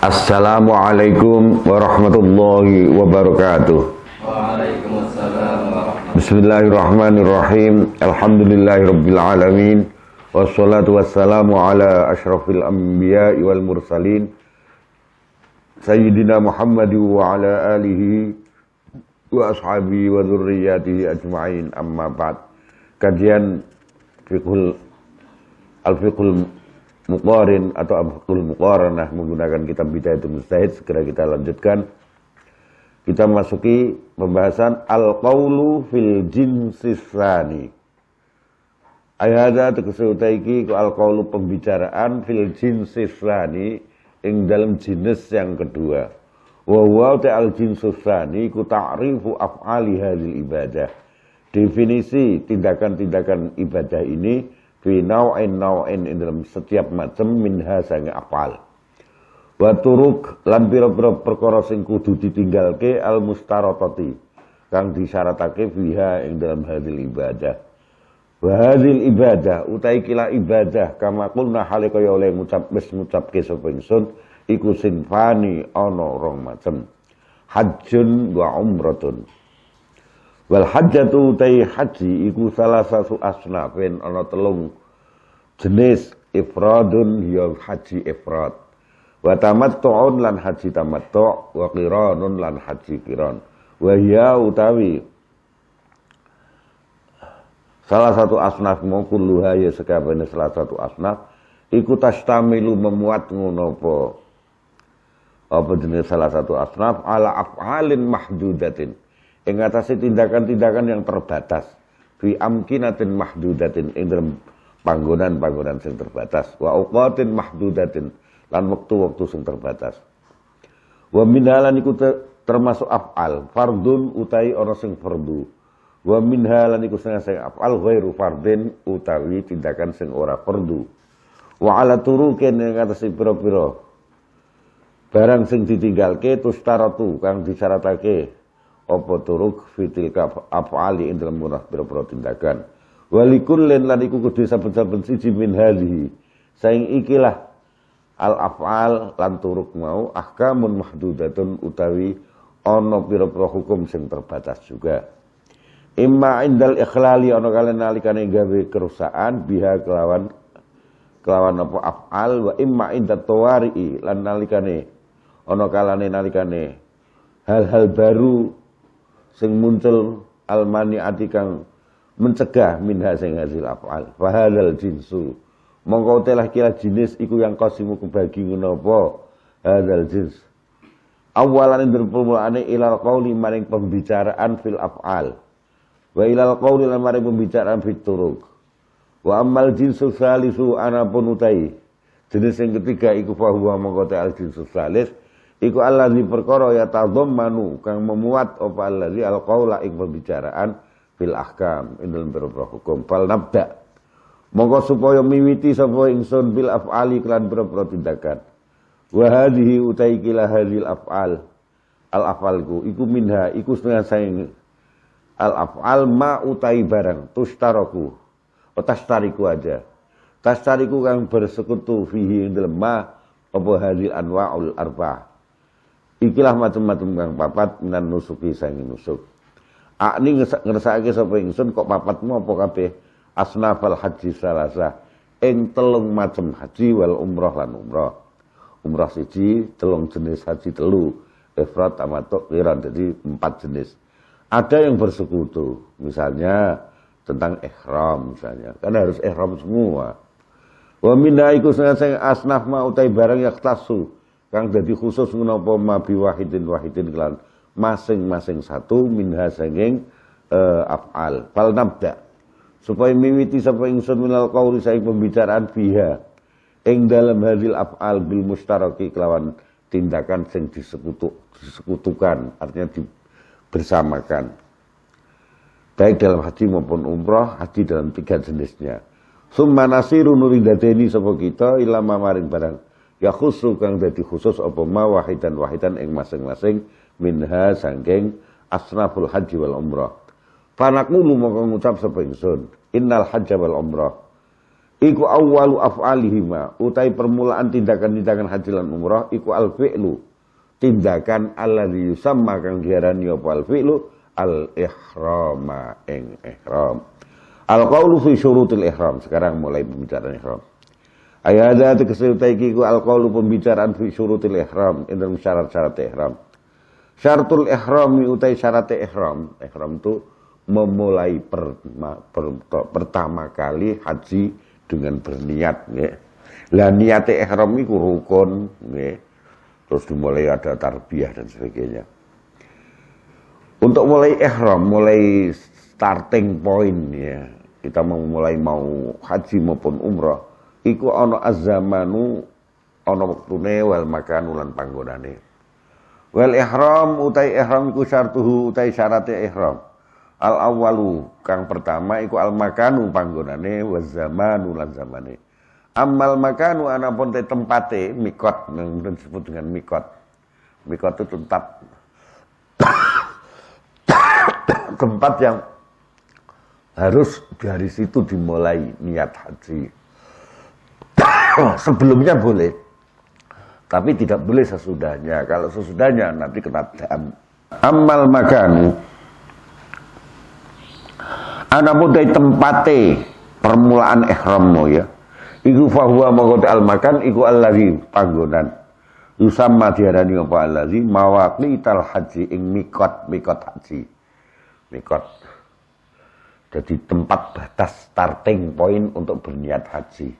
Assalamualaikum warahmatullahi wabarakatuh. Waalaikumsalam warahmatullahi Bismillahirrahmanirrahim. Alhamdulillahirabbil alamin. Wassalatu wassalamu ala asyrafil anbiya'i wal mursalin. Sayyidina Muhammad wa ala alihi wa ashabihi wa dzurriyyatihi ajma'in. Amma ba'd. Kajian Al-Fiqhul Muqarin atau Al-Fiqhul Muqaranah menggunakan kitab Bidayatul Mujtahid segera kita lanjutkan. Kita masuki pembahasan al-qaulu fil jinsis tsani. Ayada tegese utaiki ku al-qaulu pembicaraan fil jinsis tsani ing dalam jenis yang kedua. Wa huwa al-jinsus tsani ku ta'rifu af'ali hadzal ibadah. Definisi tindakan-tindakan ibadah ini fi naw'in dalam setiap macam minha sange afal. Wa turuk lan pira-pira perkara sing kudu ditinggalke al mustaratati kang disyaratake fiha ing dalam hadil ibadah. Wa hadil ibadah utai kila ibadah kama qulna hale kaya oleh ngucapke sapa ingsun iku sinfani ana rong macam. Hajjun wa umratun. Wal hajjatu utai haji iku salah satu asnafin ana telung jenis. Ifradun ya haji ifrad, wa tamattu'un lan haji tamattu', wa qiranun lan haji qiran. Wa hiya utawi salah satu asnaf mau kulluha ya sakabehane salah satu asnaf iku tastamilu memuat ngono apa jenis salah satu asnaf ala af'alin mahdudatin ing atase tindakan-tindakan yang terbatas fi amkinatin mahdudatin ing dalam panggonan-panggonan sing terbatas wa auqatin mahdudatin lan wektu-wektu sing terbatas wa minhalan iku termasuk af'al fardun utai ana sing fardu wa minhalan iku sing af'al ghairu fardin utawi tindakan sing ora fardu wa ala turukin ing atase pira-pira barang sing ditinggalke tustaratu kang disyaratake apa turuk fitil af'ali ing dalam munah pira-pira tindakan walikullin lan iku kudu saben-saben siji min hadhihi saing ikilah al af'al lan turuk mau ahkamun mahdudatun utawi ana pira-pira hukum sing terbatas juga imma indal ikhlali ana kalen nalikane gawe kerusakan biha kelawan apa af'al wa imma indat tawari'i lan nalikane ana kalane nalikane hal-hal baru sing muncul almaniati kang mencegah minha sing hasil af'al fa hadzal jinsu mongko telah kira jenis iku yang qasimu kubagi ngono apa hadzal jins awalan ing permulaane ilal qauli maring pembicaraan fil af'al wa ilal qauli maring pembicaraan fit turuq wa ammal jinsu salisu anapun utai jenis yang ketiga iku fa huwa mongko al jinsu salis iku allazi perkara ya tadhammanu kang memuat apa allazi alqaula ing pembicaraan fil ahkam ing dalam beberapa hukum fal nabda monggo supaya miwiti sapa ingsun bil af'ali kelan beberapa tindakan wa hadhihi utai kila hadhil af'al al af'alku iku minha iku setengah saing al af'al ma utai barang tustaraku tastariku aja tastariku kang bersekutu fihi ing dalam ma apa hadhil anwa'ul arba' ikilah macam-macam kang papat minan nusuki saing nusuk. Akni ngersakake sapa ingsun kok papatmu apa kabeh asnafal haji salasa ing telung macam haji wal umrah lan umrah. Umrah siji telung jenis haji telu, ifrad tamattu qiran jadi 4 jenis. Ada yang bersekutu, misalnya tentang ihram misalnya. Kan harus ihram semua. Wa minna iku sing asnaf ma utai barang yaktasu kang dadi khusus menapa mabi wahidin kelan masing-masing satu minha sanging af'al fal nabda supaya miwiti sapa ingsun minal qauli saing pembicaraan fiha ing dalam hadil af'al bil mustaraki kelawan tindakan sing disekutukan artinya bersamakan baik dalam haji maupun umrah haji dalam 3 jenisnya summa nasiru nuridadeni sapa kita ilama maring barang ya khusus kang dadi khusus apa ma wahidan ing masing-masing minha sangking asnaful haji wal umrah. Fanaqulu mongko ngucap sapa ingsun innal hajja wal umrah iku awwalu af'alihima utai permulaan tindakan-tindakan haji lan umrah iku al-fi'lu tindakan alladzi yusamma kang diarani apa al-fi'lu al-ihrama ing ihram. Al-qaulu fi syurutil ihram. Sekarang mulai pembicaraan ihram. Ayada tegese utai iku al-qaulu pembicaraan fi syurutil ihram ing dalam syarat-syarat ihram. Syaratul ihram utai syarat ihram. Ihram itu memulai pertama kali haji dengan berniat nggih. Lah niat ihram iku rukun nggih. Terus dimulai ada tarbiyah dan sebagainya. Untuk mulai ihram, mulai starting point ya. Kita mau haji maupun umrah, iku ana az-zamanu ana wektune wal makanu lan panggonane. Wal ihram utai ihram iku syartuhu utai syarate ihram. Al awwalu kang pertama iku al makanu panggonane wa zamanu lan zamane. Amal makanu anapun te tempate mikot yang disebut dengan mikot. Mikot itu tempat yang harus dari situ dimulai niat haji. Sebelumnya boleh, tapi tidak boleh sesudahnya. Kalau sesudahnya nanti kena dam. Amal makanu anapun te tempate permulaan ihrammu ya. Iku fahuwa maqad al-makan iku allazi panggonan. Yusamma diarani apa allazi mawaqital haji ing mikot haji. Mikot. Jadi tempat batas starting point untuk berniat haji.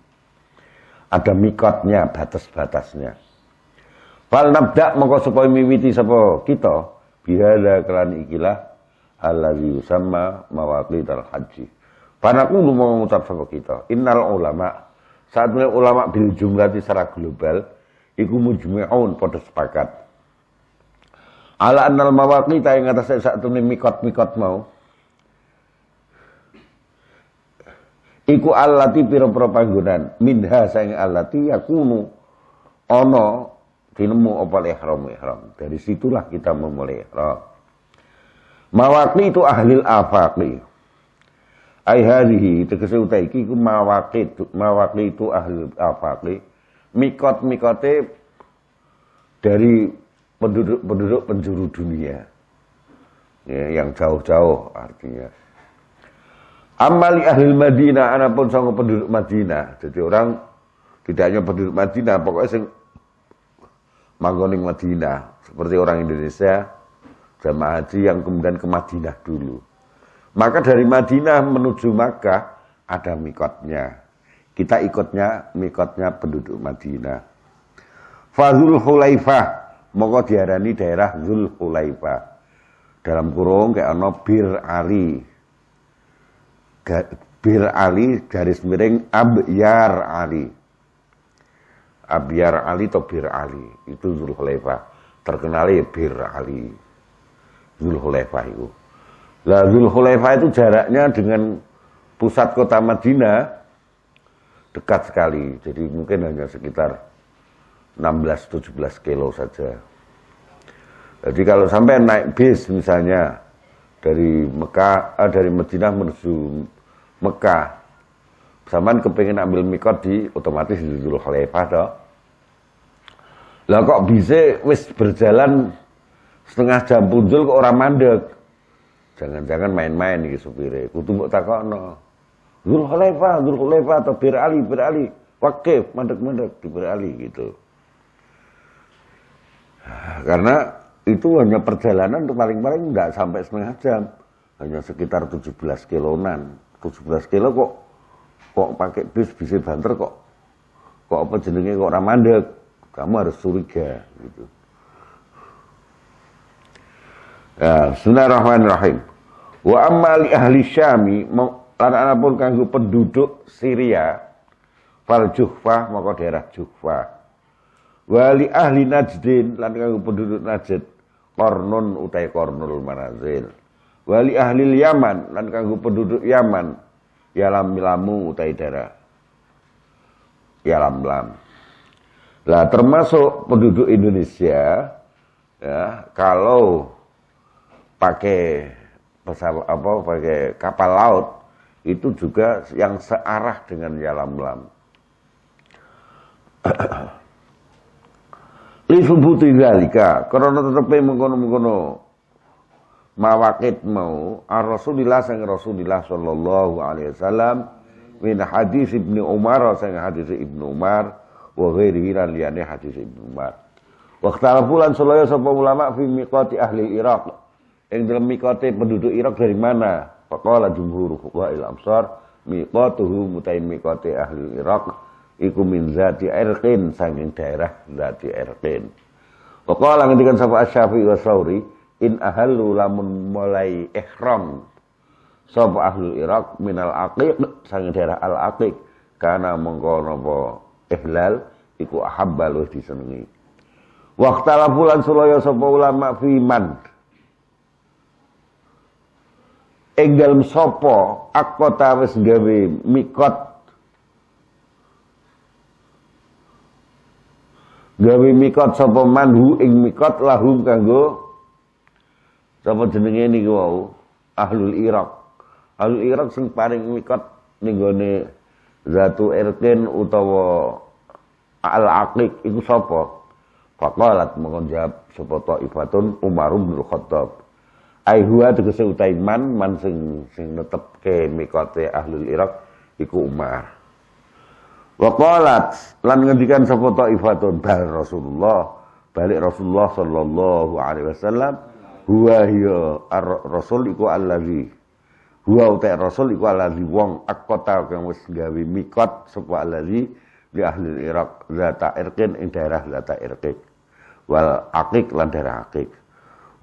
Ada mikotnya, batas-batasnya. Fal nabda mongko supaya miwiti sapa kita bihadza kelan ikilah allazi yusamma mawaqital haji. Panaqulu mau ngucap sapa kita innal ulama saatnya ulama bil jumlah secara global iku mujmi'un padha sepakat ala annal mawaqita ing atase saktemene mikot-mikot mau iku allati pira-pira panggonan minha saing allati yakunu ana dinemu apa ihram. Dari situlah kita memulai ihram. Mawaqi itu ahlil afaqi. Ai hadhihi tegese uta iki ku mawaqi itu ahlil afaqi. Mikot-mikote dari penduduk penjuru dunia. Ya, yang jauh-jauh artinya. Amali ahli Madinah anapun sanga penduduk Madinah. Jadi orang tidak hanya penduduk Madinah, pokoknya sing manggon ing Madinah, seperti orang Indonesia jamaah haji yang kemudian ke Madinah dulu. Maka dari Madinah menuju Makkah ada mikotnya. Kita ikutnya mikotnya penduduk Madinah. Fazul Hulaifah, moko diarani daerah Zul Hulaifah. Dalam kurung kayak ana Bir Ali. Bir Ali garis miring Abyar Ali. Abyar Ali atau Bir Ali itu Zul Hulaifah. Terkenal Bir Ali. Zul Hulaifah itu. Lah Zul Hulaifah itu jaraknya dengan pusat kota Madinah dekat sekali. Jadi mungkin hanya sekitar 16-17 kilo saja. Jadi kalau sampai naik bis misalnya dari dari Madinah menuju Mekah, sampean kepengin ambil mikot di otomatis di Zul Hulaifah toh. Lah kok bisa wis berjalan setengah jam punjul kok ora mandek. Jangan-jangan main-main iki supire. Kudu mbok takokno. Zul Hulaifah atau Bir Ali. Wakif, mandek-mandek di Bir Ali gitu. Karena itu hanya perjalanan untuk paling-paling enggak sampai setengah jam. Hanya sekitar 17 kiloan. 17 kilo kok pakai bis bisa banter kok apa jenenge kok ora mandek. Kamu harus curiga gitu. Ya, bismillahirrahmanirrahim. Wa amma li ahli Syami lan anapun kanggo penduduk Syria fal Juhfah maka daerah Juhfah. Wa li ahli Najdin lan kanggo penduduk Najd Qarnun utai Qarnul Manazil. Wa li ahli Yaman lan kanggo penduduk Yaman Yalam-lamu utai daerah Yalam-lam. Lah termasuk penduduk Indonesia ya kalau pakai pesawat pakai kapal laut itu juga yang searah dengan Yalamlam. Li subuti dzalika, karena tetepe mengkono-mengkono mawaqit mau Rasulillah sang Rasulillah sallallahu alaihi wasallam min hadis Ibnu Umar sang hadis Ibnu Umar wa ghairihi lan liyane hadis Ibnu Umar. Wa ikhtalafulan salaya sapa ulama fi miqati ahli Irak. Ing dalam miqati penduduk Irak dari mana? Faqala jumhur fuqaha'il amsar miqatuhu mutai miqati ahli Irak iku min zati irqin saking daerah zati irqin. Faqala ngendikan sapa Asy-Syafi'i wa Tsauri in ahallu lamun mulai ihram sapa ahli Irak minal aqiq saking daerah al aqiq kana mengko napa ihlal iku ahabba luwih disenengi. Waqtalafu lan sulaya sapa ulama fi man ing dalem sapa akota wis gawe mikot sapa manhu ing mikot lahum kanggo sapa jenenge niku wau ahlul Irak. Ahlul Irak sing paring mikot ning gone Zatu Irqin utawa Al-Aqiq iku sapa? Faqalat mongkon jawab sapa Thaifatun Umar bin Khattab. Ai huwa tegese utai man sing netepke mikote ahlul Irak iku Umar. Waqalat lan ngendikan sapa Thaifatun bal Rasulullah balik Rasulullah sallallahu alaihi wasallam huwa hiya ar-rasul iku allazi huwa utai rasul iku allazi wong akota kang wis gawe mikot sapa allazi di ahli Irak zata irqin ing daerah zata irqik wal aqiq lan daerah aqiq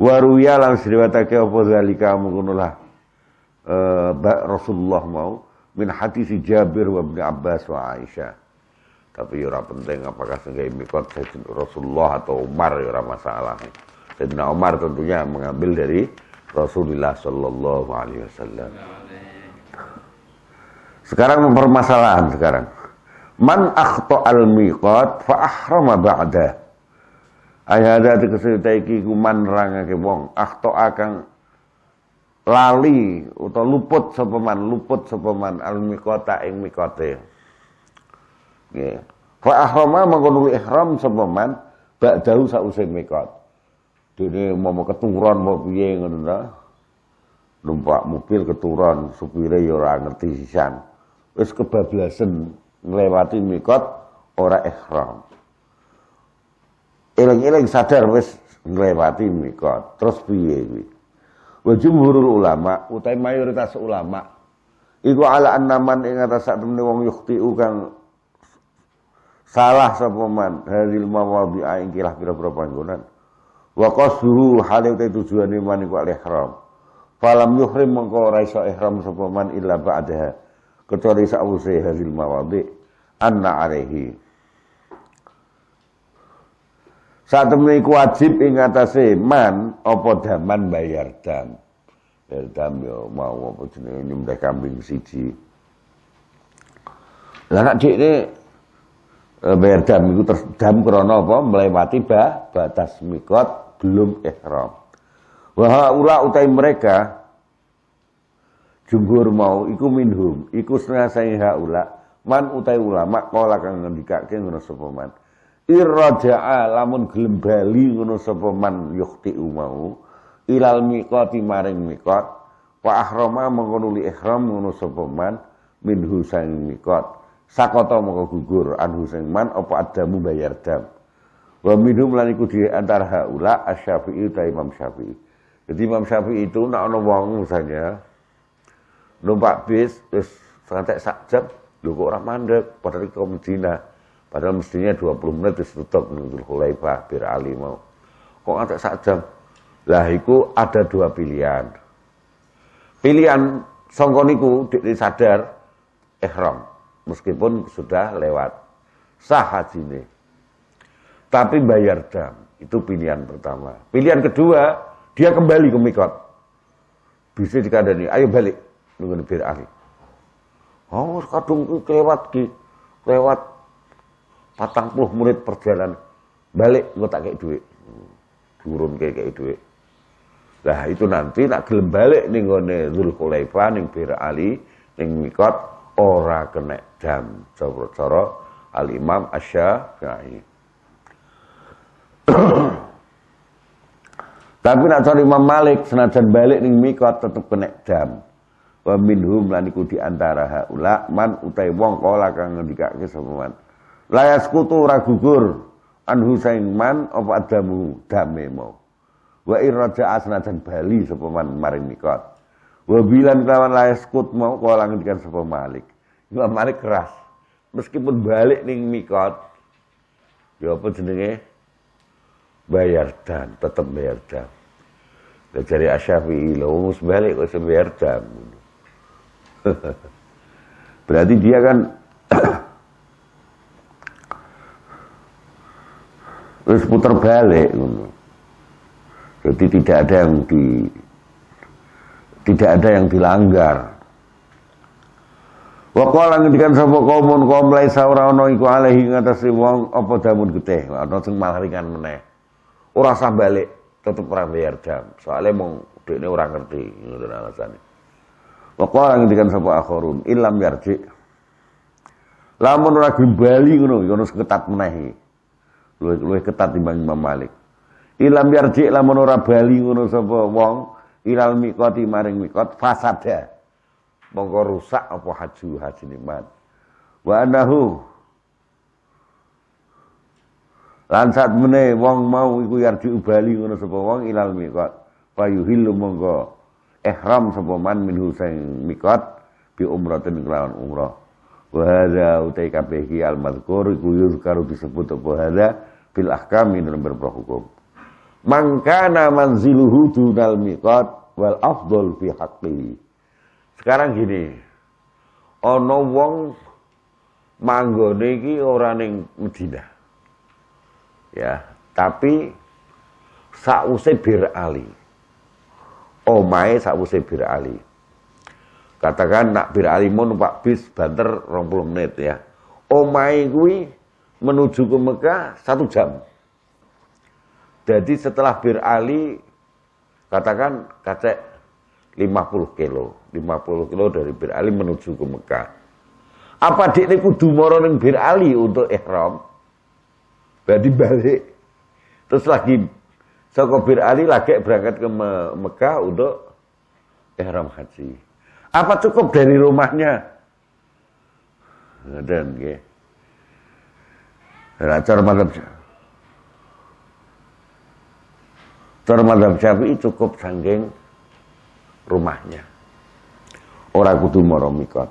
wa ruya lan riwayatake apa zalika mungkunulah Rasulullah mau min hadis Jabir wa Ibnu Abbas wa Aisyah. Tapi ora penting apakah sing mikot Rasulullah atau Umar ya ora masalah. Sayyidina Umar tentunya mengambil dari Rasulullah sallallahu alaihi wasallam. Sekarang permasalahan sekarang. Man akhta al-miqat fa ahrama ba'da. Ayada tegese iki ku man rangake wong akhta kang lali utawa luput sapa man al-miqata ing miqate. Nggih. Fa ahrama mangko ihram sapa man ba'dahu sause miqat. Dene mau keturunan mau piye ngono ta. Numpak mobil keturunan supire ya ora ngerti sisan. Wis kebablasen nglewati mikot ora ihram. Eling-eling sadar wis nglewati mikot. Terus piye kuwi? Wa jumhurul ulama utawi mayoritas ulama iku ala annaman ing atas sak temene wong yukhti'u kang salah sapa man hadil mawadhi'a ing kirah pira-pira panggonan. Wa qasduhu hale tujuane man iku al-ihram. Falam yuhrim mongko ora iso ihram sapa man illa ba'daha. Kecuali sa'use hadil mawadhi' anna alaihi. Saat temui wajib ing atase man apa daman bayar dam. Bayar dam yo mau apa jenenge nyembelih kambing siji. Lah nek dhekne bayar dam iku dam krana apa melewati batas mikot belum ihram. Wa haula utai mereka jumhur mau iku minhum iku setengah saing haula man utai ulama kala kang ngendikake ngono sapa man irja'a lamun gelem bali ngono sapa man yukhti mau ilal miqati maring miqat wa ahrama mengkono li ihram ngono sapa man minhu saing miqat sakata mongko gugur anhu sing man apa adamu bayar dam wa minhum lan iku di antara haula Asy-Syafi'i ta Imam Syafi'i. Jadi Imam Syafi'i itu nek ana wong misalnya numpak bis terus santai sak jam lho kok ora mandek padahal ke Madinah. Padahal mestinya 20 menit wis tutup Dzul Khulaifah Bir Ali mau. Kok antek sak jam? Lah iku ada dua pilihan. Pilihan sangka niku dik sadar ihram meskipun sudah lewat sah hajine. Tapi bayar dam, itu pilihan pertama. Pilihan kedua, dia kembali ke mikot. Bisa dikandani, ayo balik nunggu Bir Ali. Oh, kadung kelewat 40 menit perjalanan. Balik engko tak kei dhuwit. Turun kei dhuwit. Lah itu nanti nak gelem balik ning gone Dzul Khulaifah ning Bir Ali, ning mikot ora kena dam cara Al Imam Asy-Syafi'i. Tapi nek cara Imam Malik senajan balik ning mikot tetep kena dam. Wa minhum lan iku di antara haula man utai wong kala kang ngendikake sapa man. La yaskutu ora gugur anhu saing man apa adamu dame mau. Wa irja asnadan bali sapa man maring mikot. Wa bilan kawan la yaskut mau kala ngendikan sapa Malik. Imam Malik keras. Meskipun balik ning mikot ya apa jenenge bayar dan tetep bayar dan. Dari Asy-Syafi'i lho wis balik kok bayar dan. Berarti dia kan terus putar balik. Jadi tidak ada yang dilanggar. Wa qala ngendikan sapa kaum laisa ora ana iku alaihi ngatasi wong apa damun getih, ana sing malah ringan meneh. Ora usah balik, tetep ora bayar dam. Soale mung dekne ora ngerti ngono alasane. Wa qala ngendikan sapa akharun illam yarji. Lamun ora bali ngono ketat meneh. Luwih ketat timbang Imam Malik. Illam yarji lamun ora bali ngono sapa wong ilal miqati maring miqat fasada. Mongko rusak apa haji nikmat. Wa anahu lan sak meneh wong mau iku yarji bali ngono sapa wong ilal miqat. Fayuhillu mongko ihram sapa man minhu sing miqat bi umratin kelawan umrah. Wa hadza utai kabeh iki al mazkur iku yuzkaru disebut apa hadza bil ahkam dalam beberapa hukum. Mangkana manziluhu dunal miqat wal afdal fi haqqihi. Sekarang gini, ana wong manggone iki ora ning Madinah. Ya, tapi sause Bir Ali. Omahe sause Bir Ali. Katakan nak Bir Ali mau numpak bis banter 20 menit ya. Omahe kuwi menuju ke Mekah 1 jam. Jadi setelah Bir Ali katakan kacek 50 kilo dari Bir Ali menuju ke Mekah. Apa dik ini kudu moro ning Bir Ali untuk ihram? Berarti balik. Terus lagi saka Bir Ali lagi berangkat ke Mekah untuk ihram haji. Apa cukup dari rumahnya? Dan nggih. Cara mazhab Syafi'i cukup saking rumahnya. Ora kudu mara mikot.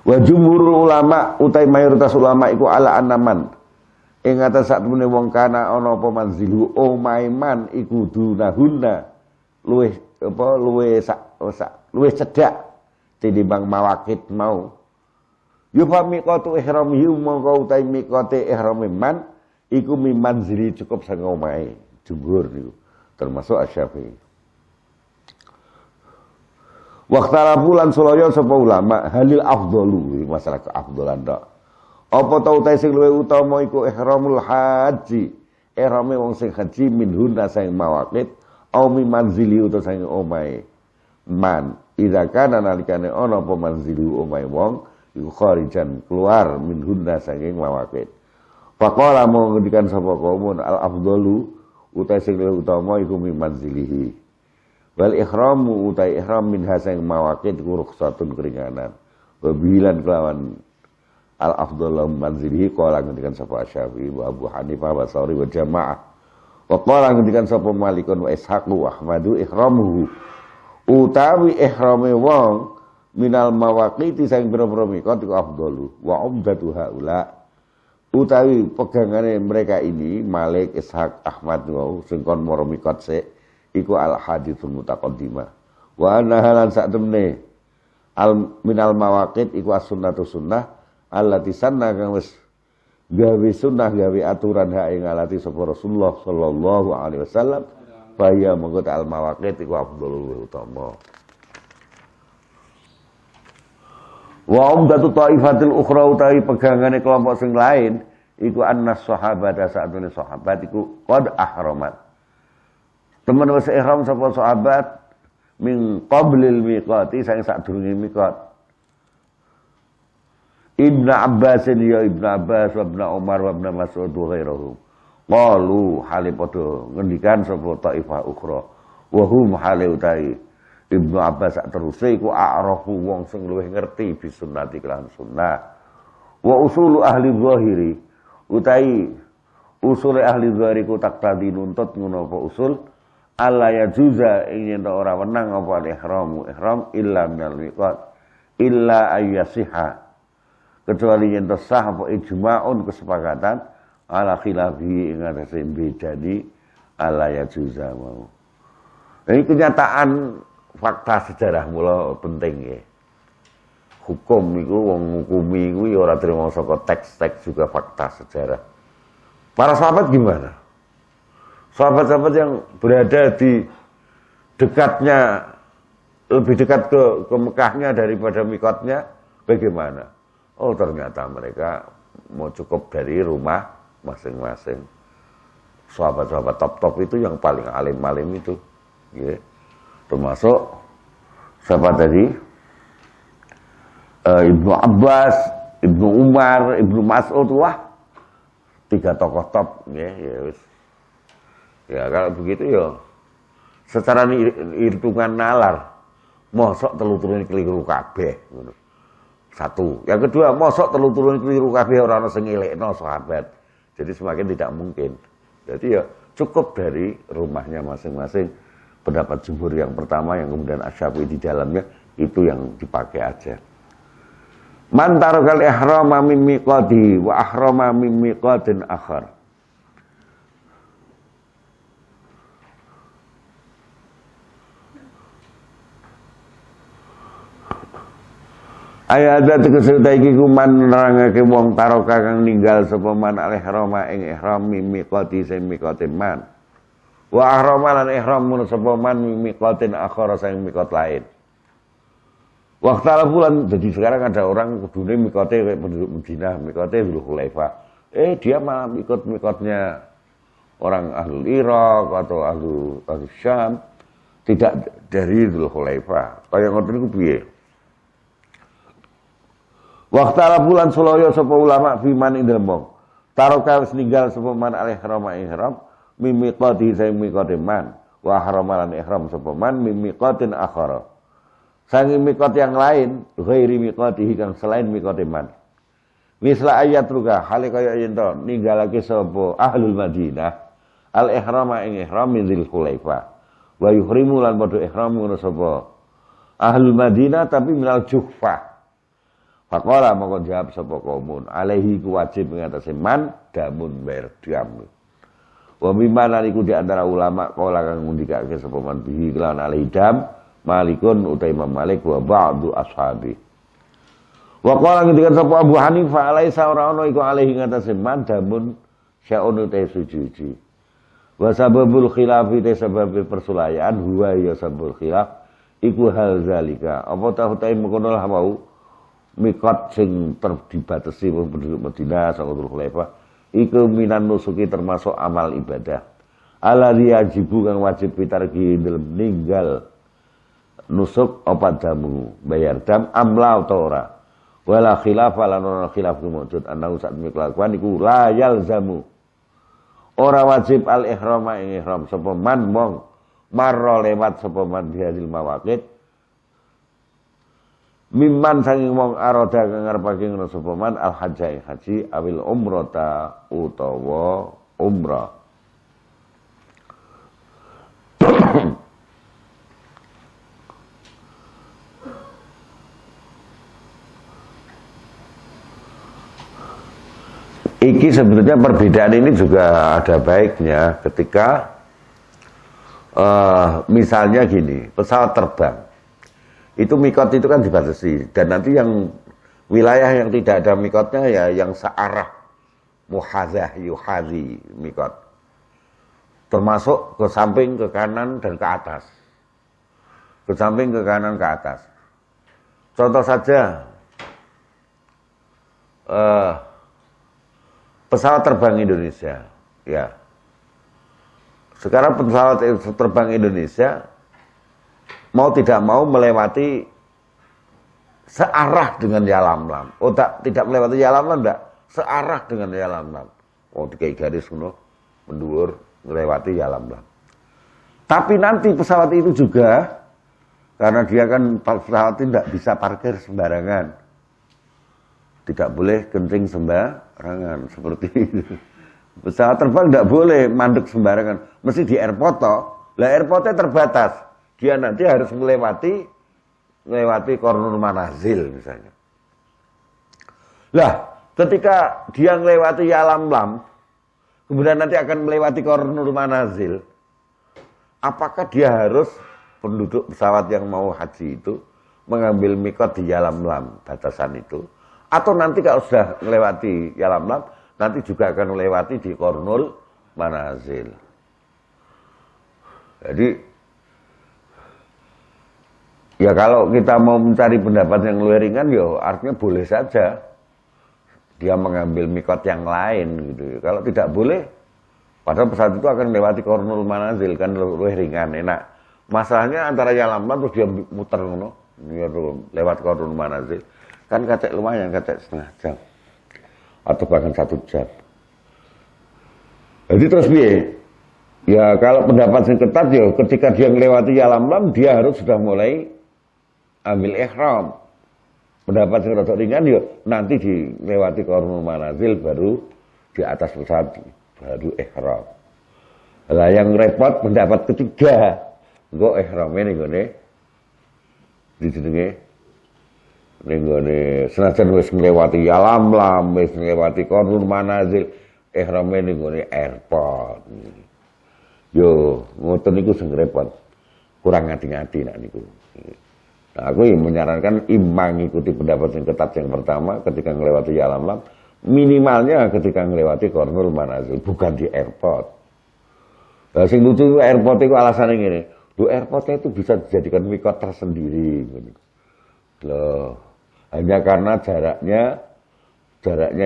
Wa jumhurul ulama utai mayoritas ulama iku ala anaman. Ing atas sak temene wong kana ana apa manzilu omaiman iku dunahunna luwih cedhak tinimbang mawakit mau. Yo fa miqatu ihramihi mongko utai miqate ihrame man iku mimanzili cukup sang omahe. Jumhur niku termasuk Asy-Syafi'i. Waqtalafu lan sulaya sapa ulama halil afdalu masalah keafdalan tok. Apa ta utahe sing luwih utama iku ihramul haji. Ihrame wong sing haji minhunna sing mawaqit au mi manzili utawa sing omahe. Man idza kana nalikane ana apa manzili omahe wong iku kharijan keluar minhunna sing mawaqit. Faqala mau ngendikan sapa kaumun al afdalu utahe sing luwih utama iku mi manzilihi. Wal ihramu utai ihram min hasang mawaqit rukhsatun keringanan. Wabilan kelawan al afdalu manzilihi qala ngendikan sapa Syafi'i wa Abu Hanifah wa Tshauri wa jamaah. Wa qala ngendikan sapa Malikun wa Ishaq wa Ahmadu ihramuhu. Utawi ihrame wong minal mawaqiti sing pira-pira miqat iku afdalu wa umdatu haula. Utawi pegangane mereka ini Malik, Ishaq, Ahmad wau sing kon mara miqat sik iku al haditsul mutaqaddimah wa anna halan sak temne al minal mawaqit iku as-sunnatu sunnah allati sanna kang wis gawe sunnah gawe aturan hak ing alati sapa Rasulullah sallallahu alaihi wasallam fa ya monggo al mawaqit iku afdhalul utama wa umdatu taifatil ukhra utawi pegangane kelompok sing lain iku annas sahabata sa'atune sahabat iku qad ahramat. Teman wis ihram sapa sahabat min qablil miqati saking sadurunge miqat. Ibnu Abbas ya Ibnu Abbas wa Ibnu Umar wa Ibnu Mas'ud wa ghairahum. Qalu hale padha ngendikan sapa taifah ukhra. Wa hum hale utai Ibnu Abbas sak teruse iku a'rafu wong sing luwih ngerti bi sunnati kelan sunnah. Wa usulu ahli zahiri utai usul ahli zahiri ku tak tadi nuntut ngono apa usul alla yajuza ing yen ora wenang apa ihram illa minal miqat illa ayyasiha kecuali yen sah apa ijma'un kesepakatan ala khilafi ing atase bedani alla yajuza mau. Ini kenyataan fakta sejarah mula penting ya. Hukum itu wong ngukumi iku ya ora trimo saka teks-teks juga fakta sejarah. Para sahabat gimana? Sahabat-sahabat yang berada di dekatnya, lebih dekat ke Mekahnya daripada mikotnya, bagaimana? Oh ternyata mereka mau cukup dari rumah masing-masing. Sahabat-sahabat top-top itu yang paling alim-alim itu. Ya. Termasuk siapa tadi? Ibnu Abbas, Ibnu Umar, Ibnu Mas'ud, wah 3 tokoh top. Ya wis. Ya kalau begitu ya secara hitungan nalar mosok telu-telune keliru kabeh ngono. Satu. Yang kedua, mosok telu-telune keliru kabeh ora ana sing ngelekno sahabat. Jadi semakin tidak mungkin. Jadi ya cukup dari rumahnya masing-masing. Pendapat jumhur yang pertama yang kemudian Asy-Syafi'i di dalamnya itu yang dipakai aja. Man tarakal ihrama min miqati wa ahrama min miqatin akhar. Ayat tegese iki ku man nerangake wong taroka kang ninggal sapa man al-ihrama ing ihram miqati sing miqatin man. Wa ahrama lan ihram mun sapa man miqatin akhara sing miqat lain. Waqtala bulan jadi sekarang ada orang kudune miqate kayak penduduk Madinah, miqate Dzul Khulaifah. Dia malah ikut miqatnya orang ahlul Irak atau ahlul Syam, tidak dari Dzul Khulaifah. Kaya ngoten niku piye? Waqtala bulan sulaya sapa ulama fiman ing dalem wong. Taroka wis ninggal sapa man al-ihram ihram mimiqati sa miqatin man wa harama lan ihram sapa man mimiqatin akhara. Sang miqat yang lain ghairi miqatihi kang selain miqatin man. Misla ayat ruka hale kaya yen to ninggalake sapa ahlul Madinah al-ihram ing ihram min Dzul Khulaifah. Wa yuhrimu lan padha ihram ngono sapa ahlul Madinah tapi minal Juhfah. Faqala mongko jawab sapa kaumun alaihi ku wajib ngatasi man damun bayar diam. Wa mimman iku di antara ulama kala kang ngundikake sapa man bihi kelan alaihi dam Malikun utai Imam Malik wa ba'du ashabi. Wa qala ngendikan sapa Abu Hanifah alaisa ora ana iku alaihi ngatasi man damun syaun utai suci. Wa sababul khilafi te sebab persulayan huwa ya sababul khilaf iku hal zalika. Apa ta utai mengkono lah mau mikot sing dibatasi penduduk Madinah saka Dzul Khulaifah iku minan nusuki termasuk amal ibadah. Alladzi yajibu kang wajib pitarki dalem ninggal nusuk apa damu bayar dam amla utawa ora. Wala khilaf lan ora khilaf kumujud ana sak kelakuan iku la yalzamu. Ora wajib al ihrama ing ihram sapa man mong marra lewat sapa man bihadil mawaqit mimman sanging wong aroda kang ngarepake ngono sapa man al haji awil umrata utawa umrah. Iki sebetulnya perbedaan ini juga ada baiknya ketika misalnya gini, pesawat terbang itu mikot itu kan dibatasi dan nanti yang wilayah yang tidak ada mikotnya ya yang searah muhazah yuhazi mikot termasuk ke samping, ke kanan dan ke atas, ke samping, ke kanan, ke atas. Contoh saja pesawat terbang Indonesia ya sekarang pesawat terbang Indonesia mau tidak mau melewati searah dengan Yalamlam. Oh, tidak melewati Yalamlam, enggak. Searah dengan Yalamlam. Oh, dikai garis ngono, mendur melewati Yalamlam. Tapi nanti pesawat itu juga, karena dia kan pesawat itu tidak bisa parkir sembarangan. Tidak boleh kencing sembarangan, seperti itu. Pesawat terbang tidak boleh mandek sembarangan. Mesti di airport toh. Lah airportnya terbatas. Dia nanti harus melewati Qornul Manazil misalnya. Lah, ketika dia melewati Yalamlam, kemudian nanti akan melewati Qornul Manazil, apakah dia harus penduduk pesawat yang mau haji itu mengambil mikot di Yalamlam, batasan itu? Atau nanti kalau sudah melewati Yalamlam, nanti juga akan melewati di Qornul Manazil. Jadi, ya kalau kita mau mencari pendapat yang lebih ringan, ya artinya boleh saja dia mengambil mikot yang lain gitu. Kalau tidak boleh, padahal pesawat itu akan melewati Qornul Manazil, kan lebih ringan, enak. Masalahnya antara Yalamlam terus dia muter ngono, lewat Qornul Manazil. Kan kacek lumayan, kacek setengah jam. Atau bahkan 1 jam. Jadi terus piye? Ya kalau pendapat yang ketat ya ketika dia melewati Yalamlam dia harus sudah mulai ambil ihram. Pendapat yang rada ringan ya nanti dilewati Qornul Manazil baru di atas pesawat baru ihram. Lah yang repot pendapat ketiga, engko ihrame ning ngene dijenenge ning ngene senajan wis nglewati Yalamlam, wis nglewati Qornul Manazil, ihrame ning ngene airport. Yo, ngoten niku sing repot. Kurang ngati-ngati nak niku. Nah, aku menyarankan imang ikuti pendapat yang ketat yang pertama ketika ngelewati Yalamlam, minimalnya ketika ngelewati Qornul Manazil, bukan di airport. Nah, sing lucu airport itu alasannya gini, airportnya itu bisa dijadikan mikot tersendiri. Loh, hanya karena jaraknya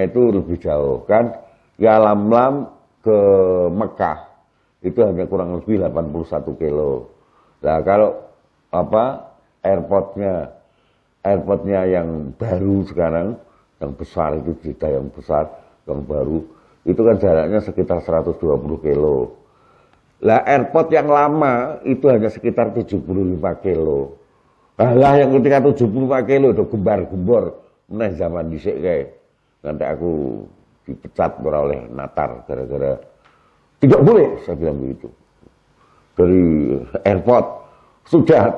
itu lebih jauh kan. Yalamlam ke Mekah itu hanya kurang lebih 81 kilo. Nah kalau airportnya yang baru sekarang, yang besar itu cerita yang besar, yang baru, itu kan jaraknya sekitar 120 kilo. Lah airport yang lama itu hanya sekitar 75 kilo. Lah yang ketika 75 kilo itu gembar-gembor, meneh zaman dhisik kae. Nanti aku dipecat oleh Natar gara-gara tidak boleh, saya bilang begitu. Dari airport sudah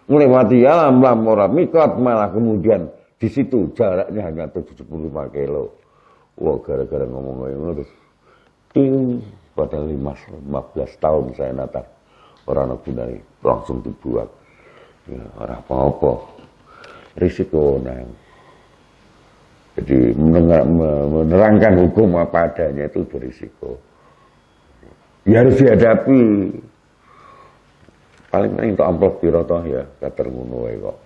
melewati Yalamlam ora mikot, malah kemudian di situ jaraknya hanya 75 kilo. Wah, gara-gara ngomong ngono terus padahal 15 tahun saya Natar. Orang gunane langsung dibuat. Ya, ora apa-apa. Risiko nang. Jadi menerangkan hukum apa adanya itu berisiko. Ya harus dihadapi. Paling untuk amplop piro toh ya, kater ngono wae kok.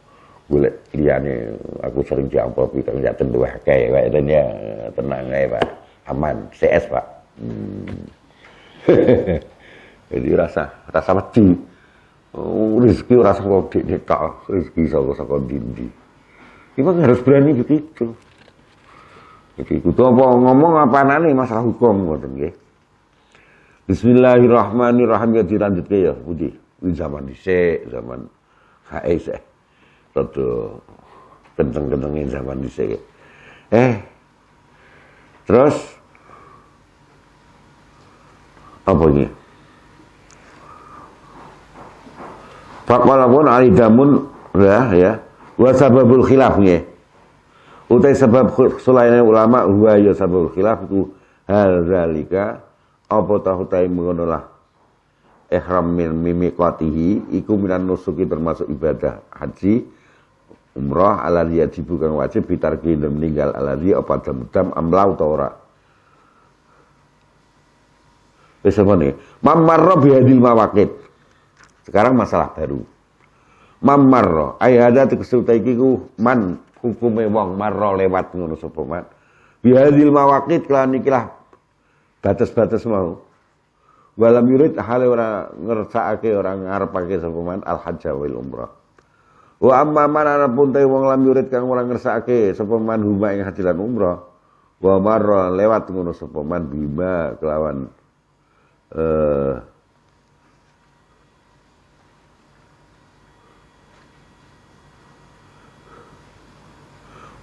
Golek liyane aku sering diamplopi kok ya tentu akeh wae ya tenang ae, Pak. Aman, CS, Pak. Jadi rasa wedi. Rezeki ora saka dik tok, rezeki saka dindi. Kita harus berani begitu. Jadi kudu apa ngomong apanane masalah hukum ngoten nggih. Bismillahirrahmanirrahim ya dilanjutke ya Budi. Di zaman dhisik, zaman HS rada kenceng-kencenge zaman dhisik. Terus apa ini? Faqala pun alidamun ya. Wa sababul khilaf nggih. Utai sebab selainnya ulama huwa ya sababul khilaf itu hal zalika apa tahu tai mengonolah ihram min mimiqatihi iku minan nusuki termasuk ibadah haji umrah ala wajib kang wajib bitarki dan meninggal ala apa dam amlau ta ora. Wis ngene mamarra bihadil mawaqit. Sekarang masalah baru. Mamarra ay hada teksuta iki ku man hukume wong marra lewat ngono sapa man. Bihadil mawaqit lan ikilah batas-batas mau. Walam yurid hale ora ngersakake ora ngarepake sapa man al hajj wal umrah. Wa amma man anapun te wong lam yurid kang ora ngersakake sapa man huma ing haji lan umrah. Wa marra lewat ngono sapa man bima kelawan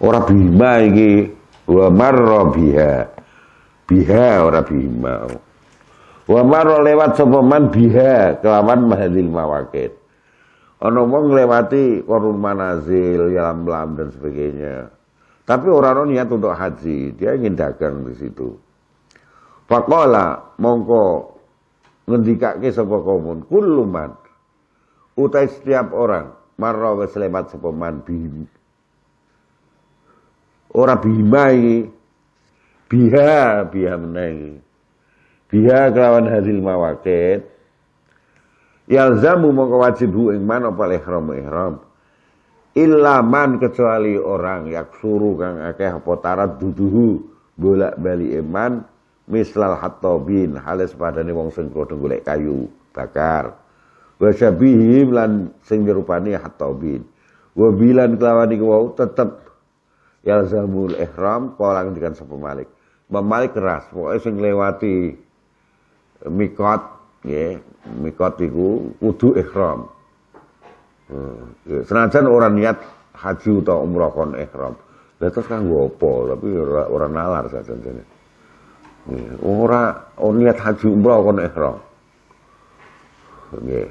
ora bima iki wa marra biha ora bima. Wa marra lewat sapa man biha kelawan mahadil mawaqit. Ana wong nglewati korun manazil, lam dan sebagainya. Tapi orang niat untuk haji, dia ingin dagang di situ. Faqala mongko ngendikake sapa kaumun kulluman utai setiap orang marra wis lewat sapa man bim. Ora bima iki biha meneh. Biha kelawan hadil mawaqit. Yalzamu mongko wajib ing man apa ihram illa man kecuali orang yaksuru kang akeh apa tarat duduhu bolak-balik iman mislal hattabin halis padane wong sing padha golek kayu bakar wa syabihim lan sing nyerupani hattabin wa bilan kelawan iku wau tetep yalzamul ihram kala ngendikan sapa Malik Malik keras pokoke sing nglewati mikot nggih mikot iku kudu ihram. Senajan orang niat haji atau umrah kon ihram. Lah terus kanggo apa? Tapi ora nalar sajane. Ora niat haji umrah kon ihram. Nggih.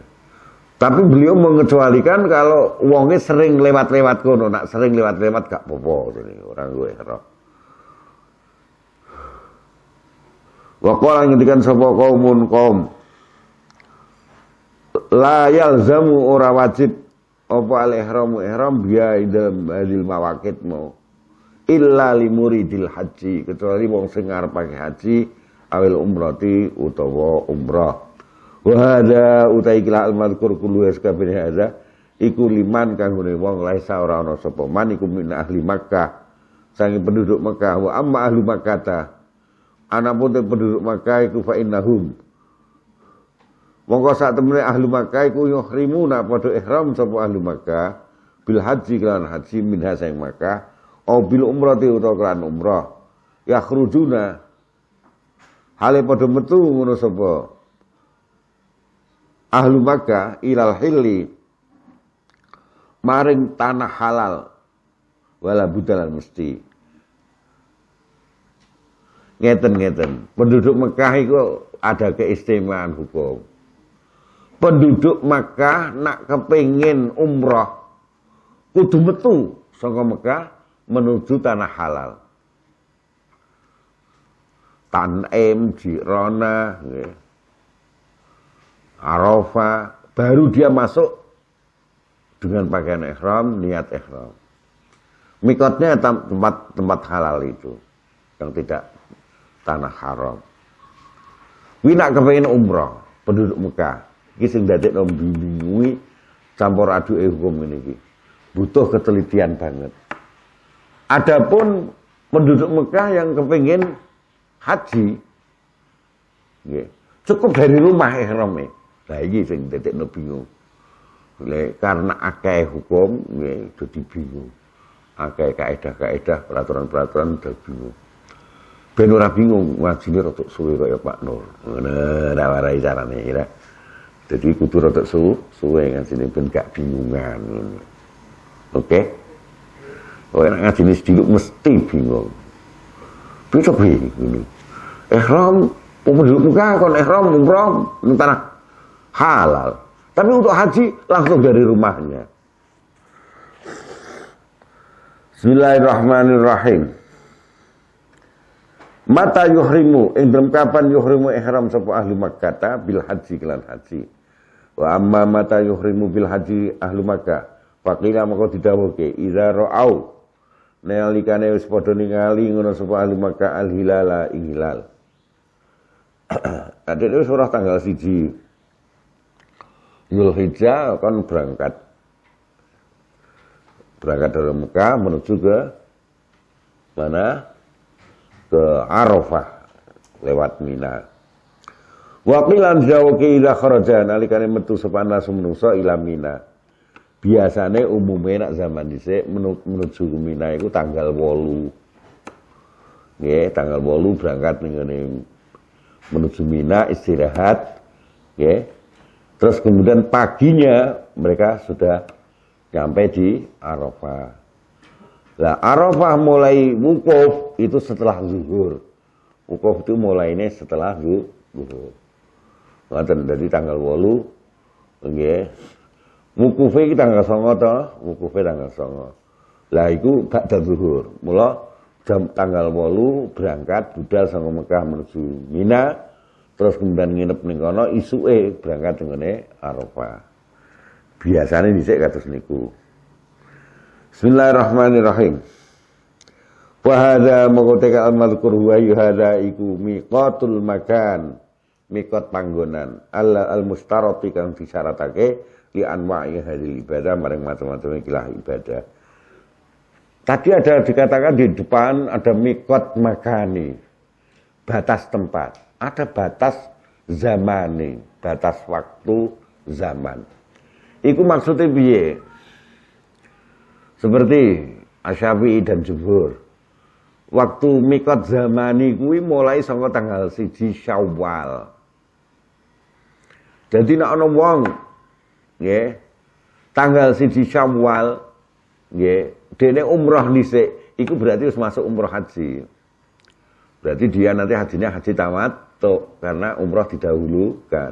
Tapi beliau mengecualikan kalau wonge sering lewat-lewat kono, nak sering lewat-lewat gak apa-apa orang gue ihram. Wa qala ngendikan sapa kaum la yalzamu ora wajib apa al-ihram biya dalam hadil mawaqit mau illa limuridil haji kecuali wong sing ngarepake haji awil umrati utawa umrah wa hadza utai kila al-madhkur kullu sakabeh hadza iku liman kang ngene wong laisa ora ana sapa man iku min ahli Makkah sange penduduk Makkah wa amma ahli Makkah ta anapun penduduk Makkah iku fa innahum mongko sak temene ahli Makkah iku yuhrimuna padha ihram sapa ahli Makkah bil haji kelan haji minha sang Makkah au bil umrati utawa kelan umrah yakhrujuna hale padha metu ngono sapa ahli Makkah ilal hilli maring tanah halal wala budalan mesti ngeten penduduk Makkah iku ada keistimewaan hukum. Penduduk Makkah nak kepengin umrah kudu metu saka Makkah menuju tanah halal. Tanim, Jirona, Arafah, baru dia masuk dengan pakaian ihram, niat ihram. Mikotnya tempat halal itu yang tidak tanah haram. Wina kepengin umrah penduduk Mekah. Iki sing dadekno bingungi campur aduke hukum ngene iki. Butuh ketelitian banget. Adapun penduduk Mekah yang kepengin haji nggih, cukup dari rumah ihrame. Lah iki sing dadekno bingung. Karena akeh hukum nggih dadi bingung. Akeh kaedah-kaedah, peraturan-peraturan dadi bingung. Ben ora bingung ngajine rada suwe kaya Pak Nur. Ngono ora warai carane kira. Jadi kudu rada suwe ngajine ben gak bingungan ngono. Oke? Ora ngajine sedhik mesti bingung. Bisa bingung. Ihram penduduk Mekah kon ihram umrah ning tanah halal. Tapi untuk haji langsung dari rumahnya. Bismillahirrahmanirrahim. Mata yuhrimu ing dalem kapan yuhrimu ihram sapa ahli Makkah bil haji kelan haji. Wa amma mata yuhrimu bil haji ahli Makkah faqila maka didhawuhke idza ra'au nalikane wis padha ningali ngono sapa ahli Makkah al hilala ing hilal. Adene surah tanggal 1 Zulhijjah kan berangkat dari Mekah menuju ke mana? Ke Arafah lewat Mina. Wa qilan jawaki ila kharaja nalikane metu sapa nasu menungso ila Mina. Biasane umume nek zaman dhisik menuju Mina iku tanggal 8. Nggih, tanggal 8 berangkat ning menuju Mina istirahat, nggih. Terus kemudian paginya mereka sudah sampai di Arafah. Lah Arafah mulai wukuf itu setelah zuhur. Wukuf itu mulainya setelah zuhur. Ngoten dadi tanggal 8 nggih. Wukufe iki tanggal 9 to, wukufe tanggal 9. Lah iku ba'da zuhur. Mula jam tanggal 8 berangkat budal saka Mekah menuju Mina, terus kemudian nginep ning kono isuke berangkat ngene Arafah. Biasane dhisik kados niku. Bismillahirrahmanirrahim. Wa hadza maqtaka al-madhkur wa hadza iku miqatul makan, miqat panggonan al-mustarati kang disyaratake li anwa'i hadil ibadah maring macam-macam ikilah ibadah. Tadi ada dikatakan di depan ada miqat makani, batas tempat, ada batas zamani, batas waktu zaman. Iku maksudnya piye? Seperti Asy-Syafi'i dan Jumhur. Waktu miqat zamani kuwi mulai saka tanggal 1 Syawal. Jadi nek ana wong nggih tanggal 1 Syawal nggih dene umrah dhisik iku berarti wis masuk umrah haji. Berarti dia nanti hajinya haji tamattu karena umrah didahulukan.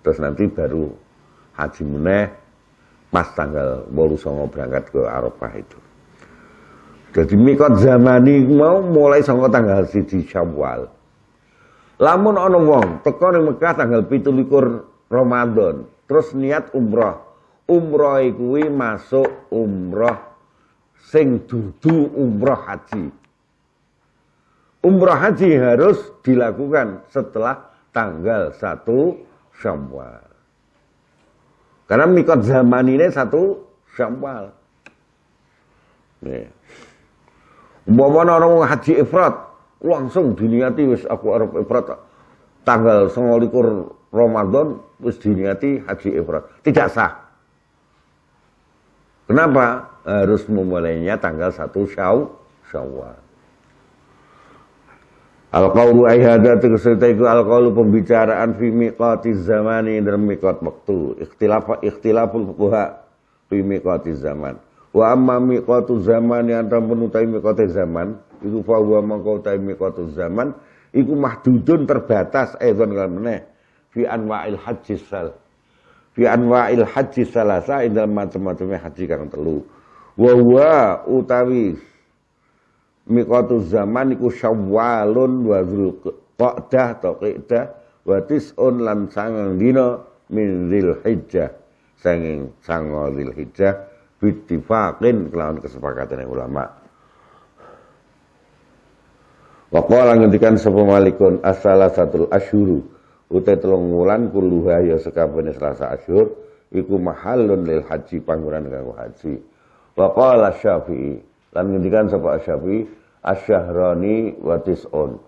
Terus nanti baru haji meneh pas tanggal 8 berangkat ke Arafah itu. Jadi miqat zamani mau mulai saka tanggal 1 Syawal. Lamun ana wong teko ning Mekah tanggal 17 Ramadan, terus niat umrah. Umrah kuwi masuk umrah sing dudu umrah haji. Umrah haji harus dilakukan setelah tanggal 1 Syawal. Karena miqat zaman ini 1 Syawal. Nih. Umpamane orang haji ifrat, langsung diniati wis aku arep ifrat tanggal 29 Ramadan wis diniati haji ifrat. Tidak sah. Kenapa? Harus memulainya tanggal 1 Syawal. Al-qawlu ayyada tersebut itu al-qawlu pembicaraan fi miqatiz zamani dalam miqat waktu. Ikhtilaful fuqaha fi miqatiz zaman. Wa amma miqatuz zaman yang menutai miqatiz zaman, itu fa huwa maqatai miqatuz zaman, iku mahdudun terbatas aidan kan meneh fi anwa'il haji sal. Fi anwa'il haji salasa dalam macam-macamnya haji kang telu. Wa huwa utawi miqatuz zaman iku Syawalun wa Dzulqa'dah atau Qidah wa tis'un lan sangang dina min Dzulhijjah sanging sango Dzulhijjah bittifaqin kelawan kesepakatan ulama. Wa qala ngendikan sapa Malikun as-salasatul asyhuru utai 3 wulan kulluha ya sakabehane Selasa asyhur iku mahallun lil haji panggonan kanggo haji. Wa qala Syafi'i lan ngendikan sapa Syafi'i asyahrani wa tis'un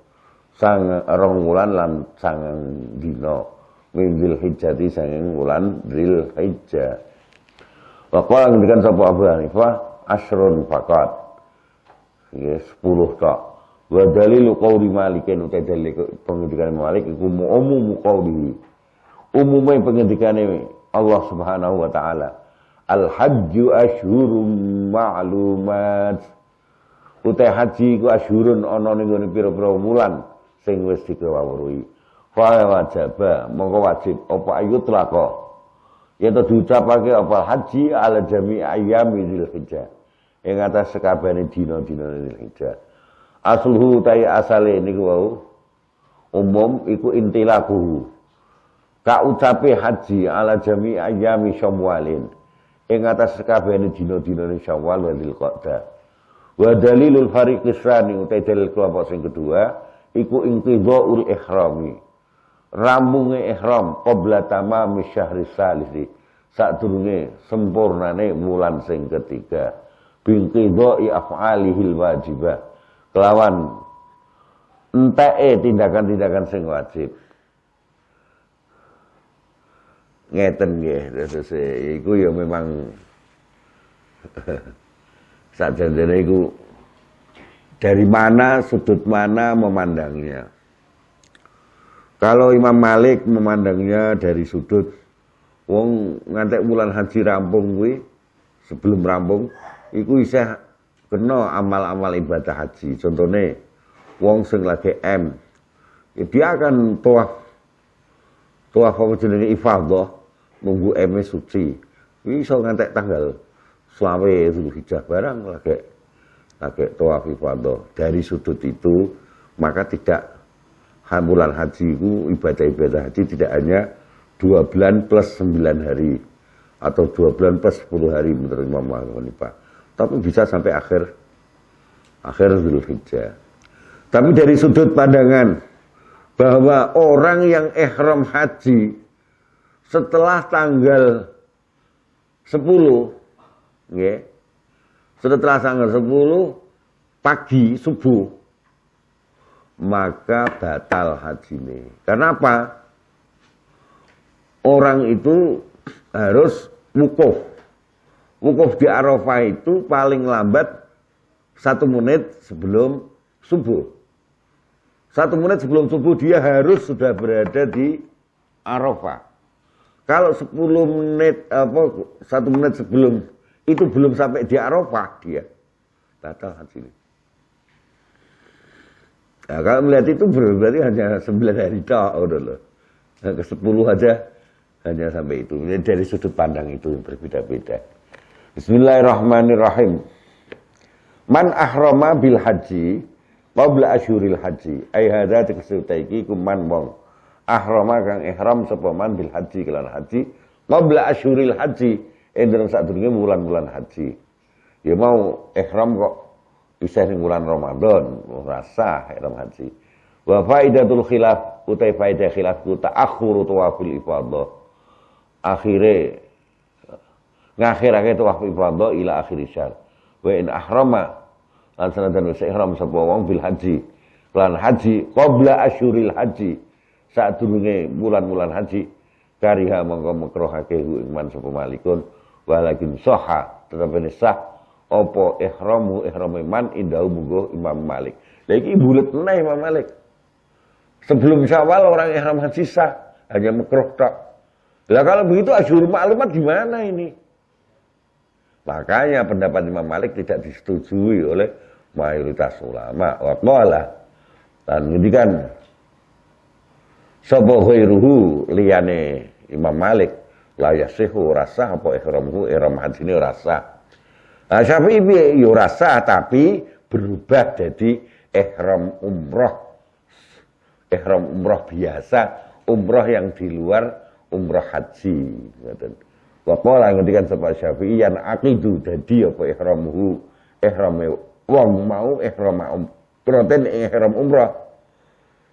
sang 2 wulan lan sangang dina min Dzulhijjah sanging wulan Dzulhijjah. Wa qala ngendikan sapa Abu Hanifah asyrun faqat. Ya 10 tok. Wa dalilu qauli Malikin uta dalil pengendikan Malik iku umum qauli. Umume pengendikane Allah Subhanahu wa taala. Al-hajju asyhurum ma'lumat. Utai haji ku asyhurun ana ning ngene pira-pira wulan sing wis dikawruhi. Fa wajaba mongko wajib apa ayut lako. Yaitu diucapake apa haji ala jami ayyami Dzulhijjah. Ing atas sekabehane dina-dina Dzulhijjah. Asluhu ta'i asale niku wau umum iku intilaquhu. Ka ucape haji ala jami ayyami Syawalin. Ing atas sekabehane dina-dina Syawal wa Dzulqa'dah. Wa dalilul fariqis tsani utai dalil kelompok sing kedua iku inqidhaul ihrami. Ramunge ihram qabla tamami syahri salisi sadurunge sempurnane wulan sing ketiga binqidha'i af'alihil wajibah kelawan enteke tindakan-tindakan sing wajib. Ngeten nggih terus iku ya memang Sakjane iku dari mana, sudut mana memandangnya. Kalau Imam Malik memandangnya dari sudut wong ngantek wulan haji rampung kuwi, sebelum rampung iku isih kena amal-amal ibadah haji. Contohnya wong sing lagi dia akan tawaf apa jenenge ifadah nunggu suci. Iki iso ngantek tanggal 20 Zulhijjah barang lagi tawaf ifadah. Dari sudut itu maka tidak bulan haji itu ibadah-ibadah haji tidak hanya 2 bulan plus 9 hari atau 2 bulan plus 10 hari menurut Imam Hanifah, tapi bisa sampai akhir Zulhijjah. Tapi dari sudut pandangan bahwa orang yang ihram haji setelah tanggal 10 ya, setelah tanggal 10 pagi subuh maka batal hajinya. Karena apa? Orang itu harus wukuf. Wukuf di Arafah itu paling lambat 1 menit sebelum subuh. 1 menit sebelum subuh dia harus sudah berada di Arafah. Kalau 10 menit 1 menit sebelum itu belum sampai di Arafah, dia batal hajinya. Nah, kalau melihat itu berarti hanya 9 hari tok udah loh. Nah, ke 10 aja hanya sampai itu. Jadi dari sudut pandang itu yang berbeda-beda. Bismillahirrahmanirrahim. Man ahrama bil haji qabla asyuril haji. Ai hadza teksuta iki kuman wong. Ahrama kang ihram sapa man bil haji kelan haji qabla asyuril haji. Endang sadurunge wulan-wulan haji. Ya mau ihram kok bisa ning bulan Ramadan, rasa ihram haji. Wa faidatul khilaf utai faidah khilaf ku ta'akhuru tawafil ifadah. Akhire ngakhirake tawaf ifadah ila akhir syahr. Wa in ahrama lan sanadan wis ihram sapa wong bil haji. Lan haji qabla asyuril haji. Sadurunge bulan-bulan haji kariha mongko makruhake ing man sapa malikun walakin sahha tetep sah apa ihramu man indahu munggo Imam Malik. Lah iki bulet meneh Imam Malik. Sebelum Syawal orang ihram haji sah, hanya makruh tok. Lah kalau begitu asyhur ma'lumat gimana ini? Makanya pendapat Imam Malik tidak disetujui oleh mayoritas ulama. Waqala lan ngendikan sapa ghairuhu liyane Imam Malik la yasihu rasa apa ihram hajine rasa. Nah, Syafi'i yo rasa tapi berubah jadi ihram umroh biasa, umroh yang di luar umroh haji. Waqala ngendikan sapa Syafi'i yan aqidu dadi apa ihramuhu ihrame wong mau ihram ihram umroh.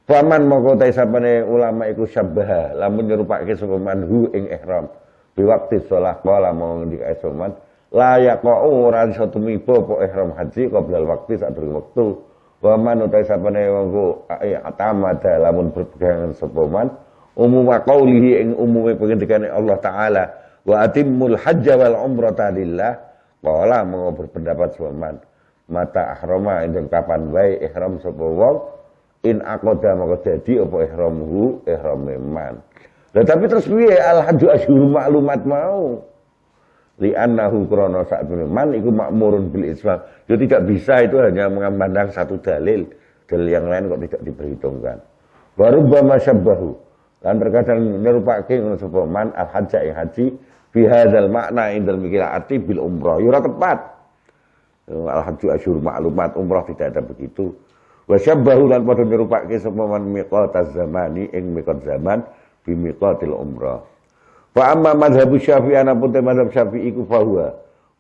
Faman mongko ta sapane ulama iku syabbaha lamun nyerupake sapa manhu ing ihram biwakti shalah qala mau ngendikan soman layak kok ora iso tumiba apa ihram haji qoblal waktu sadurunge wektu. Wa man utai sapane wong atamada lamun berpegangan sapa man umum qaulihi ing umume pengendikane Allah taala wa atimmul hajja wal umrata lillah qala mau berpendapat sapa man mata ahrama ing kapan wae ihram sapa wong in aqada maka dadi apa ihramuhu ihrame man. Lah tapi terus piye al hajju asyhurul ma'lumat mau li'annahu krana sakjane man iku makmurun bil islam. Ya tidak bisa itu hanya memandang satu dalil yang lain kok tidak diperhitungkan. Wa rubbama syabbahu lan terkadang nirupake ngono sapa man al hajja ing haji fi hadzal makna indal miqati bil umrah. Ya ora tepat. Al hajju asyhur ma'lumat umrah tidak ada begitu. Wa syabbahu lan padha nirupake sapa man miqataz zamani ing miqat zaman bi miqatil umrah. Fa amma mazhab Syafi'i anapun te mazhab Syafi'i iku fahuwa.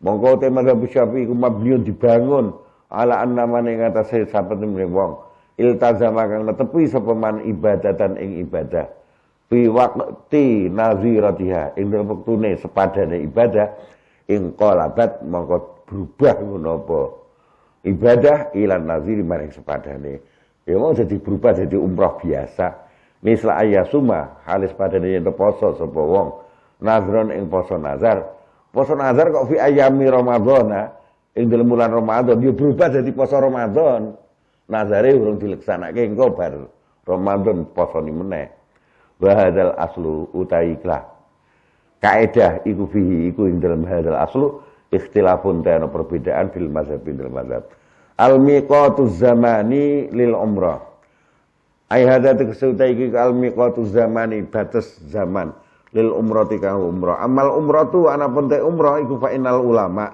Mongko te mazhab Syafi'i iku mabniun dibangun ala annamane ing atase saben wong iltazama kang netepi sapa man ibadatan ing ibadah. Fi waqti naziratiha ing dalem wektune sepadane ibadah ing qalabat mongko berubah ngono apa ibadah ilan naziri maring sepadane. Ya mau jadi berubah jadi umrah biasa. Misla ayasuma halis padane yen poso sapa wong nazron ing poso nazar poso nazar kok fi ayami Ramadan, ing dalam bulan Ramadan dia berubah jadi poso Ramadan. Nazare urung dileksanake engko bar Ramadan posone meneh. Wa hadzal aslu utai ikhlah. Kaidah iku fihi iku ing dalam hadzal aslu ikhtilafun ta'ana perbedaan fil mazhab bil mazhab. Al miqatuz zamani lil umrah. Ai hadza teksuta iki al miqatuz zamani batas zaman lil umrati ka umrah. Amal umratu anapun te umrah iku fa innal ulama.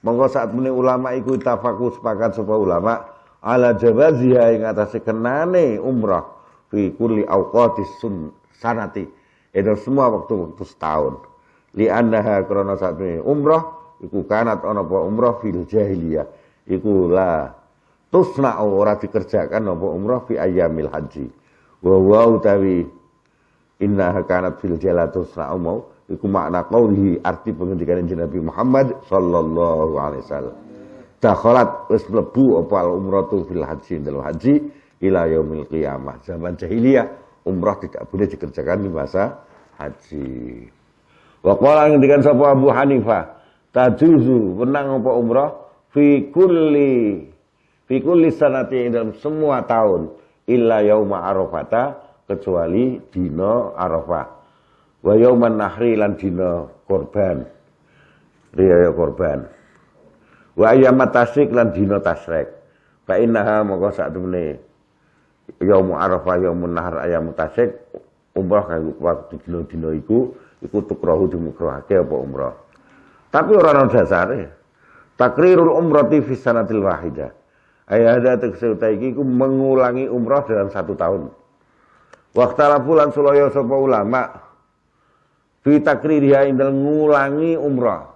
Monggo saat muni ulama iku tafakus sepakat sapa ulama ala jawaziha ing atase kenane umrah fi kulli awqatis sanati. Itu semua waktu setahun. Li annaha krana saat muni umrah iku kanat ana apa umrah fil jahiliyah. Iku la tusna ora dikerjakan apa umrah fi ayyamil haji. Wa utawi innaha kanat fil jalatus mau iku makna qaulihi arti pengendikan Nabi Muhammad sallallahu alaihi wasallam. Dakhalat wis mlebu apa umratu fil haji dalam haji ila yaumil qiyamah. Zaman jahiliyah umrah tidak boleh dikerjakan di masa haji. Wa qala ngendikan sapa Abu Hanifah, tajuzu menang apa umrah fi kulli sanati dalam semua tahun illa yauma arafata kecuali dina Arafah. Wa yauman nahri lan dina korban. Riyaya korban. Wa ayyamat tasyrik lan dina tasyrik. Fa innaha moko sak temene yaum Arafah yaumun nahr ayyamut tasyrik umrah kanggo waktu dina-dina iku tukrahu dimukrohake apa umrah. Tapi ora ana dasare. Takrirul umrati fi sanatil wahidah. Ayat tekse iki ku mengulangi umrah dalam satu tahun. Waqtala bulan sulaya sapa ulama fi takririha indal ngulangi umrah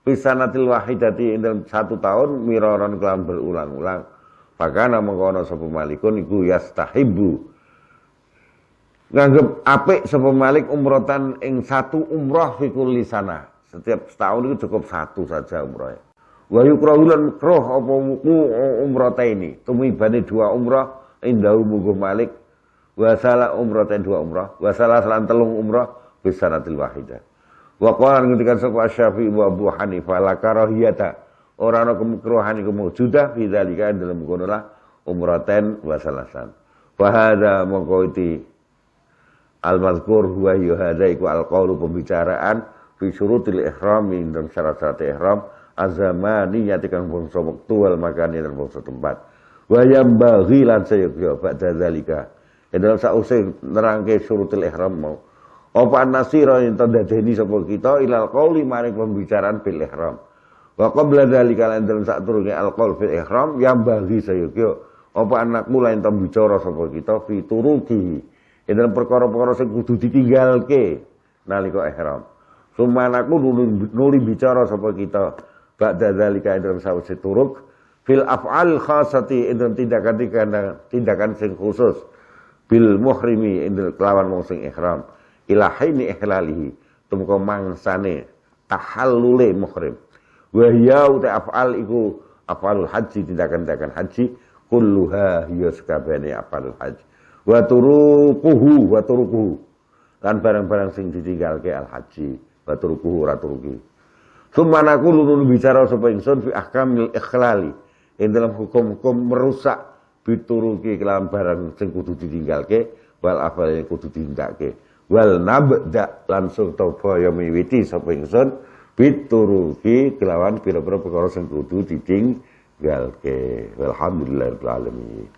fi sanatil wahidati indal satu tahun miraran kelam berulang-ulang. Pakana mengkono sapa malikun iku yastahibbu nganggep apik sapa malik umrotan ing satu umrah fi kulli sana. Setiap setahun itu cukup satu saja umrah. Wa yukrahu lan makruh apa wuku umrataini. Tumibane dua umrah indahu mugo malik. Wa sala umratain dua umrah. Wa sala salan telung umrah fi sanatil wahidah. Wa qala ngendikan sapa Syafi'i wa Abu Hanifah la karahiyata. Ora ana kemukruhan iku maujudah fi dzalika dalam kono lah umratain wa salasan. Fa hadza maqaiti al-mazkur huwa hadza iku al-qaulu pembicaraan fi syurutil ihram dalam syarat-syarat ihram azamani yatikan bangsa waktu wal makani dan bangsa tempat. Wa yambaghi lan sayyidu ba'da dzalika. Dalam sausé nerangke syurutul ihram mau. Apa an-nasira ento dadeni sapa kita ilal qauli maring pembicaraan bil ihram. Wa qabla dzalika lan dalam sak turunge al-qaul fil ihram yambaghi sayyidu apa anakmu lan ento bicara sapa kita fi turuki. Dalam perkara-perkara sing kudu ditinggalke nalika ihram. Sumanaku nuli bicara sapa kita ba'da dzalika dalam sawise turuk fil af'al khasati dalam tindakan sing khusus bil muhrimi indel kelawan wong sing ihram ilahaini ihlalihi tumeka mangsane tahallule muhrim wa hiya af'al iku af'alul haji tindakan-tindakan haji kulluha hiya sakabehane af'alul haji wa turukuhu lan barang-barang sing ditinggalke al haji wa turukuhu ora turuki. Sumanaku lulun bicara sapa ingsun fi ahkamil ikhlali ing dalam hukum-hukum merusak bituruki kelawan barang sing kudu ditinggalke wal afal yang kudu ditindakake wal nabda langsung toba ya miwiti sapa ingsun bituruki kelawan pira-pira perkara sing kudu ditinggalke. Walhamdulillahirabbil alamin.